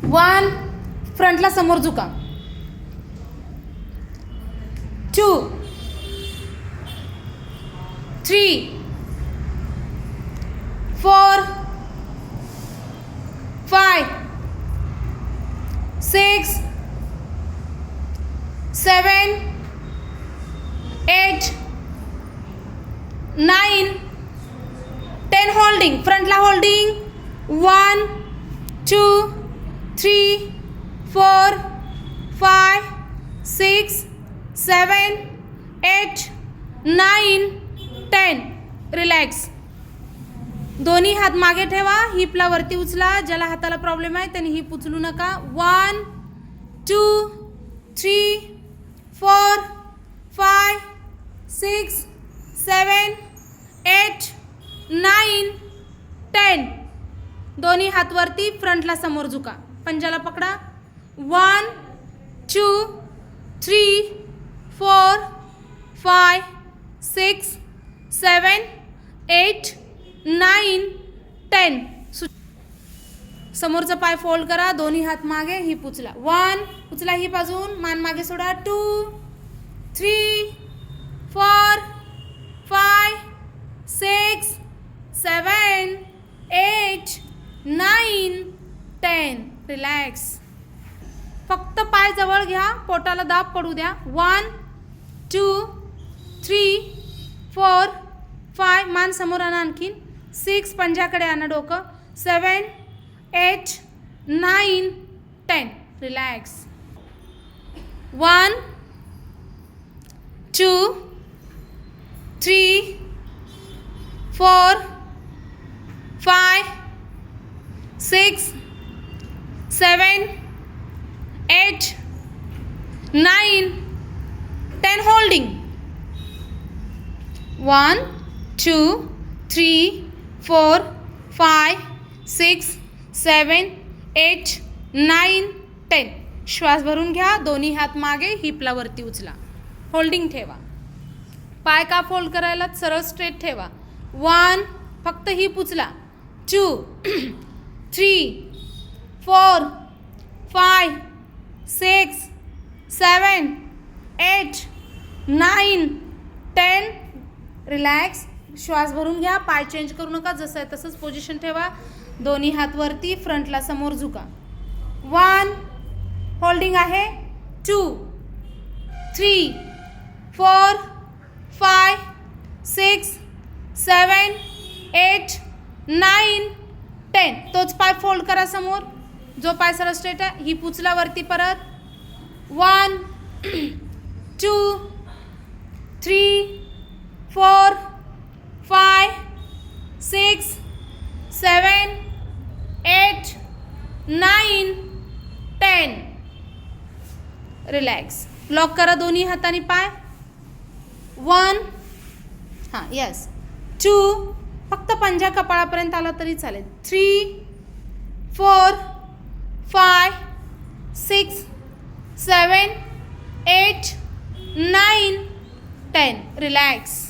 1, फ्रंटला समोर झुका. 2, 3, 4, 5, 6, 7, 8, 9, 10. Holding. फ्रंटला holding. 1, 2, 3, 4, 5, 6, 7, 8, 9, 10. Relax. दोन्ही हात मागे ठेवा. हिपला वरती उचला. ज्याला हाताला प्रॉब्लेम आहे त्यांनी हिप उचलू नका. 1, 2, 3, 4, 5, 6, 7, 8, 9, 10. दोन्ही हात वरती. फ्रंटला समोर झुका. पंजाला पकडा. 1, 2, 3, 4, 5, 6, 7, 8, 9, 10. समोरचा पाय फोल्ड करा. दोन्ही हात मागे. हिप उचला. 1, उचला हिप अजून. मान मागे सोडा. 2, 3, 4, 5, 6, 7, 8, 9, 10. रिलॅक्स. फक्त पाय जवळ घ्या. पोटाला दाब पडू द्या. 1, 2, 3, 4, 5. मान समोर आणा आणखीन. 6, पंजाकडे आणा डोकं. 7, 8, 9, 10. रिलॅक्स. 1, 2, 3, 4, 5, 6, 7, 8, 9, 10. होल्डिंग. 1, 2, 3, 4, 5, 6, 7, 8, 9, 10. श्वास भरून घ्या. दोन्ही हात मागे. हिपला वरती उचला. होल्डिंग ठेवा. पाय का फोल्ड करायला सरळ स्ट्रेट ठेवा. 1, फक्त हिप उचला. 2, 3, 4, 5, 6, 7, 8, 9, 10. रिलॅक्स. श्वास भरून घ्या. पाय चेंज करू नका. जसं आहे तसंच पोझिशन ठेवा. दोन्ही हात वरती. फ्रंटला समोर झुका. 1, होल्डिंग आहे. 2, 3, 4, 5, 6, 7, 8, 9, 10. तोच पाय फोल्ड करा समोर. जो पाय सरळ स्ट्रेट आहे. हिप उचला वरती परत. 1, 2, 3, 4, 5, 6, 7, 8, 9, 10. रिलॅक्स. लॉक करा दोन्ही हाताने पाय. 1, हां यस. 2, फक्त पंजा कपाळापर्यंत आला तरी चालेल. 3, 4, 5, 6, 7, 8, 9, 10. रिलॅक्स.